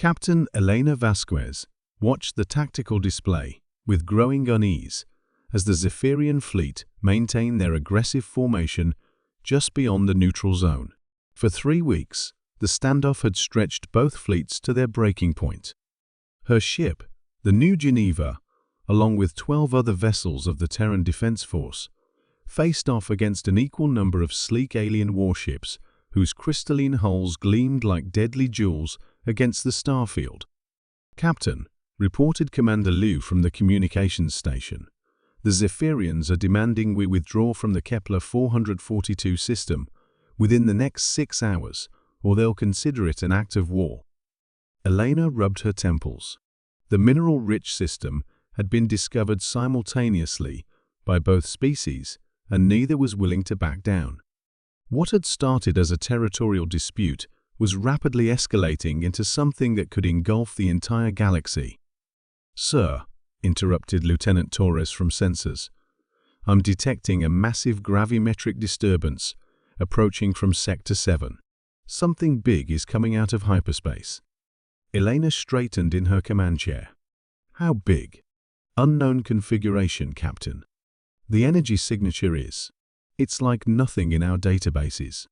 Captain Elena Vasquez watched the tactical display with growing unease as the Zephyrian fleet maintained their aggressive formation just beyond the neutral zone. For 3 weeks, the standoff had stretched both fleets to their breaking point. Her ship, the New Geneva, along with 12 other vessels of the Terran Defense Force, faced off against an equal number of sleek alien warships whose crystalline hulls gleamed like deadly jewels against the starfield. "Captain," reported Commander Liu from the communications station, "the Zephyrians are demanding we withdraw from the Kepler 442 system within the next 6 hours, or they'll consider it an act of war." Elena rubbed her temples. The mineral-rich system had been discovered simultaneously by both species, and neither was willing to back down. What had started as a territorial dispute was rapidly escalating into something that could engulf the entire galaxy. "Sir," interrupted Lieutenant Torres from sensors, "I'm detecting a massive gravimetric disturbance approaching from Sector 7. Something big is coming out of hyperspace." Elena straightened in her command chair. "How big?" "Unknown configuration, Captain. The energy signature is. It's like nothing in our databases.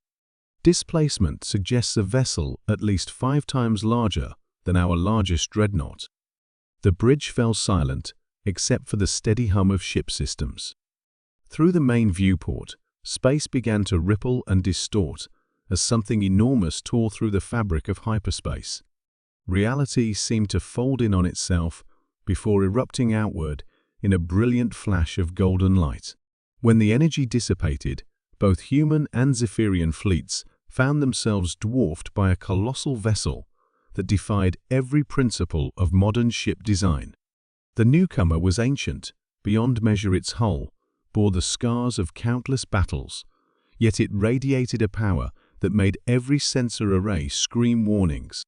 Displacement suggests a vessel at least 5 times larger than our largest dreadnought." The bridge fell silent, except for the steady hum of ship systems. Through the main viewport, space began to ripple and distort as something enormous tore through the fabric of hyperspace. Reality seemed to fold in on itself before erupting outward in a brilliant flash of golden light. When the energy dissipated, both human and Zephyrian fleets found themselves dwarfed by a colossal vessel that defied every principle of modern ship design. The newcomer was ancient, beyond measure. Its hull bore the scars of countless battles, yet it radiated a power that made every sensor array scream warnings.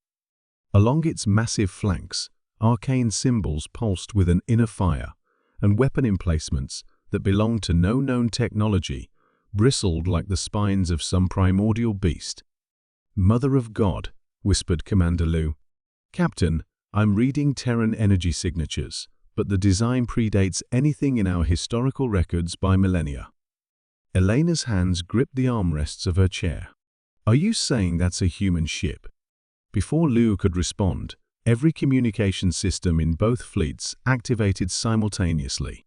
Along its massive flanks, arcane symbols pulsed with an inner fire, and weapon emplacements that belonged to no known technology bristled like the spines of some primordial beast. "Mother of God," whispered Commander Liu. "Captain, I'm reading Terran energy signatures, but the design predates anything in our historical records by millennia." Elena's hands gripped the armrests of her chair. "Are you saying that's a human ship?" Before Liu could respond, every communication system in both fleets activated simultaneously.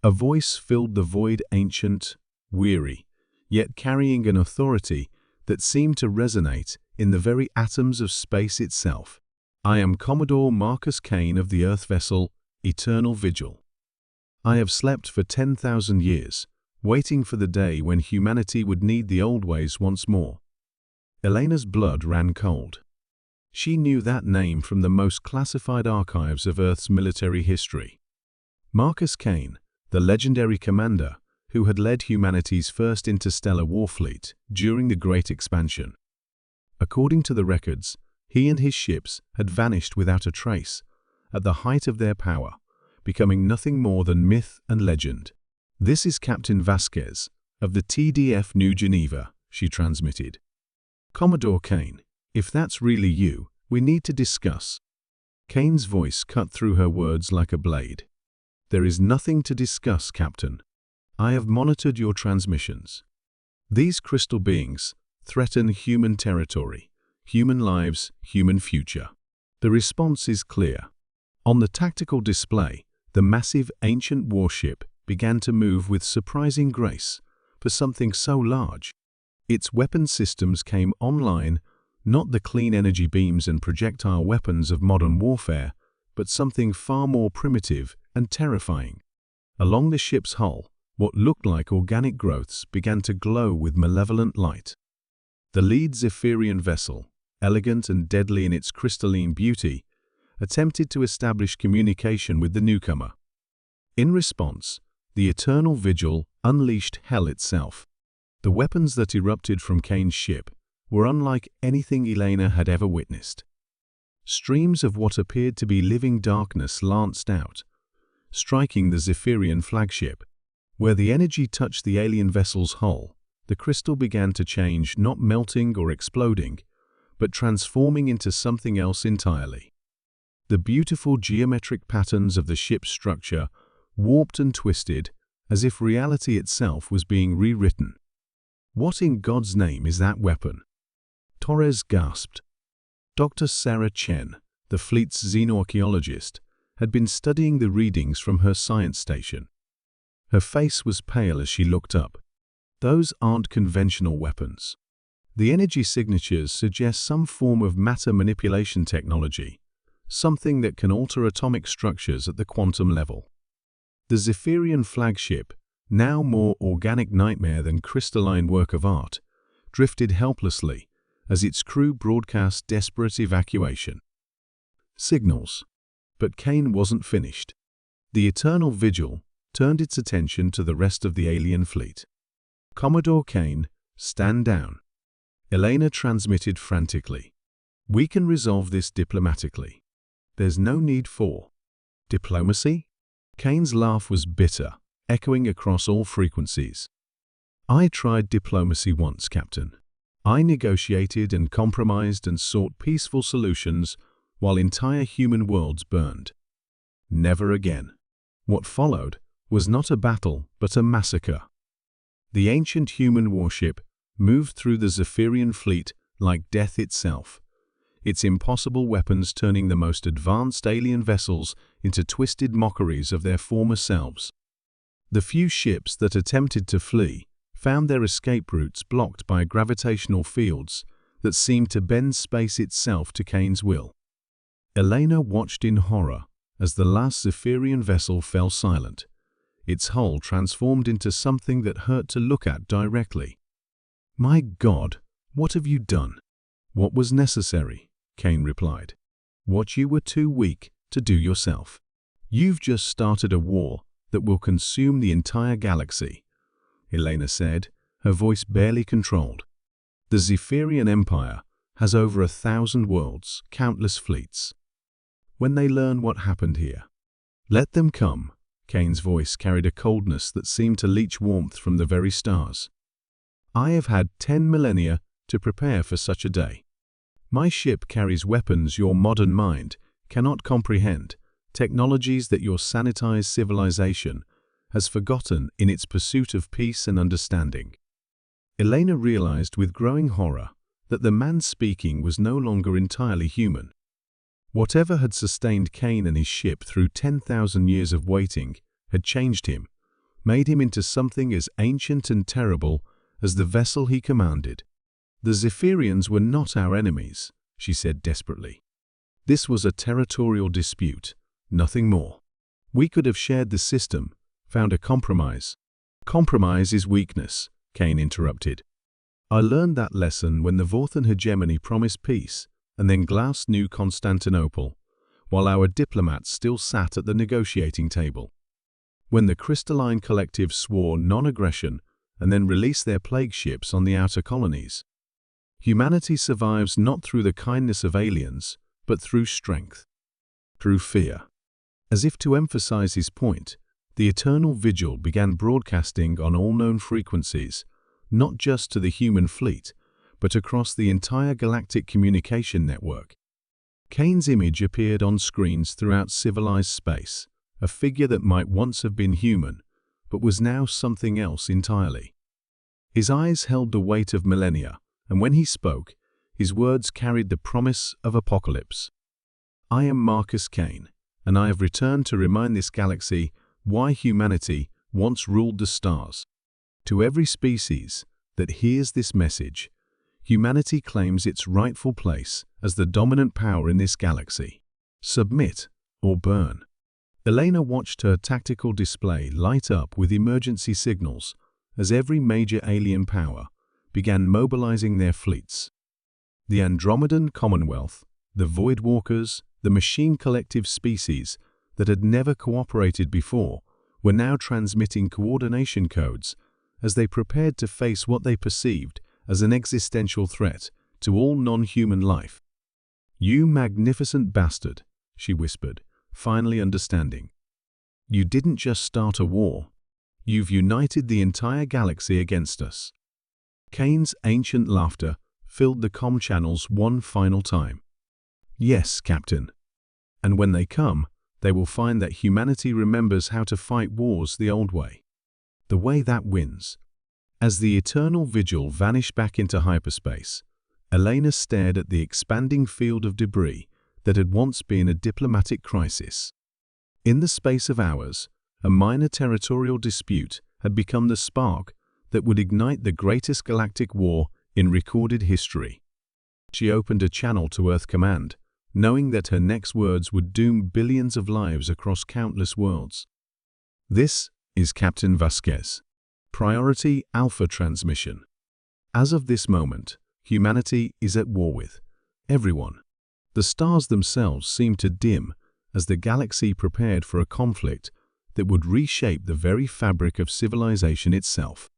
A voice filled the void, ancient, weary, yet carrying an authority that seemed to resonate in the very atoms of space itself. "I am Commodore Marcus Kane of the Earth vessel Eternal Vigil. I have slept for 10,000 years, waiting for the day when humanity would need the old ways once more." Elena's blood ran cold. She knew that name from the most classified archives of Earth's military history. Marcus Kane, the legendary commander who had led humanity's first interstellar warfleet during the Great Expansion. According to the records, he and his ships had vanished without a trace, at the height of their power, becoming nothing more than myth and legend. "This is Captain Vasquez, of the TDF New Geneva," she transmitted. "Commodore Kane, if that's really you, we need to discuss." Kane's voice cut through her words like a blade. "There is nothing to discuss, Captain. I have monitored your transmissions. These crystal beings threaten human territory, human lives, human future. The response is clear." On the tactical display, the massive ancient warship began to move with surprising grace for something so large. Its weapon systems came online, not the clean energy beams and projectile weapons of modern warfare, but something far more primitive and terrifying. Along the ship's hull, what looked like organic growths began to glow with malevolent light. The lead Zephyrian vessel, elegant and deadly in its crystalline beauty, attempted to establish communication with the newcomer. In response, the Eternal Vigil unleashed hell itself. The weapons that erupted from Kane's ship were unlike anything Elena had ever witnessed. Streams of what appeared to be living darkness lanced out, striking the Zephyrian flagship. Where the energy touched the alien vessel's hull, the crystal began to change, not melting or exploding, but transforming into something else entirely. The beautiful geometric patterns of the ship's structure warped and twisted, as if reality itself was being rewritten. "What in God's name is that weapon?" Torres gasped. Dr. Sarah Chen, the fleet's xenoarchaeologist, had been studying the readings from her science station. Her face was pale as she looked up. "Those aren't conventional weapons. The energy signatures suggest some form of matter manipulation technology, something that can alter atomic structures at the quantum level." The Zephyrian flagship, now more organic nightmare than crystalline work of art, drifted helplessly as its crew broadcast desperate evacuation signals. But Kane wasn't finished. The Eternal Vigil turned its attention to the rest of the alien fleet. "Commodore Kane, stand down." Elena transmitted frantically. "We can resolve this diplomatically. There's no need for diplomacy." Kane's laugh was bitter, echoing across all frequencies. "I tried diplomacy once, Captain. I negotiated and compromised and sought peaceful solutions while entire human worlds burned. Never again." What followed was not a battle, but a massacre. The ancient human warship moved through the Zephyrian fleet like death itself, its impossible weapons turning the most advanced alien vessels into twisted mockeries of their former selves. The few ships that attempted to flee found their escape routes blocked by gravitational fields that seemed to bend space itself to Kane's will. Elena watched in horror as the last Zephyrian vessel fell silent, its hull transformed into something that hurt to look at directly. "My God, what have you done?" "What was necessary," Kane replied. "What you were too weak to do yourself. You've just started a war that will consume the entire galaxy," Elena said, her voice barely controlled. "The Zephyrian Empire has over 1,000 worlds, countless fleets. When they learn what happened here, let them come." Kane's voice carried a coldness that seemed to leach warmth from the very stars. "I have had 10 millennia to prepare for such a day. My ship carries weapons your modern mind cannot comprehend, technologies that your sanitized civilization has forgotten in its pursuit of peace and understanding." Elena realized with growing horror that the man speaking was no longer entirely human. Whatever had sustained Kane and his ship through 10,000 years of waiting had changed him, made him into something as ancient and terrible as the vessel he commanded. "The Zephyrians were not our enemies," she said desperately. "This was a territorial dispute, nothing more. We could have shared the system, found a compromise." "Compromise is weakness," Kane interrupted. "I learned that lesson when the Vorthan hegemony promised peace, and then Glass knew Constantinople, while our diplomats still sat at the negotiating table. When the crystalline collective swore non-aggression and then released their plague ships on the outer colonies. Humanity survives not through the kindness of aliens, but through strength, through fear." As if to emphasize his point, the Eternal Vigil began broadcasting on all known frequencies, not just to the human fleet, but across the entire galactic communication network. Kane's image appeared on screens throughout civilized space, a figure that might once have been human, but was now something else entirely. His eyes held the weight of millennia, and when he spoke, his words carried the promise of apocalypse. "I am Marcus Kane, and I have returned to remind this galaxy why humanity once ruled the stars. To every species that hears this message, humanity claims its rightful place as the dominant power in this galaxy. Submit or burn." Elena watched her tactical display light up with emergency signals as every major alien power began mobilizing their fleets. The Andromedan Commonwealth, the Voidwalkers, the machine collective species that had never cooperated before were now transmitting coordination codes as they prepared to face what they perceived as an existential threat to all non-human life. "You magnificent bastard," she whispered, finally understanding. "You didn't just start a war. You've united the entire galaxy against us." Kane's ancient laughter filled the comm channels one final time. "Yes, Captain. And when they come, they will find that humanity remembers how to fight wars the old way. The way that wins." As the eternal vigil vanished back into hyperspace, Elena stared at the expanding field of debris that had once been a diplomatic crisis. In the space of hours, a minor territorial dispute had become the spark that would ignite the greatest galactic war in recorded history. She opened a channel to Earth Command, knowing that her next words would doom billions of lives across countless worlds. "This is Captain Vasquez. Priority Alpha transmission. As of this moment, humanity is at war with everyone." The stars themselves seemed to dim as the galaxy prepared for a conflict that would reshape the very fabric of civilization itself.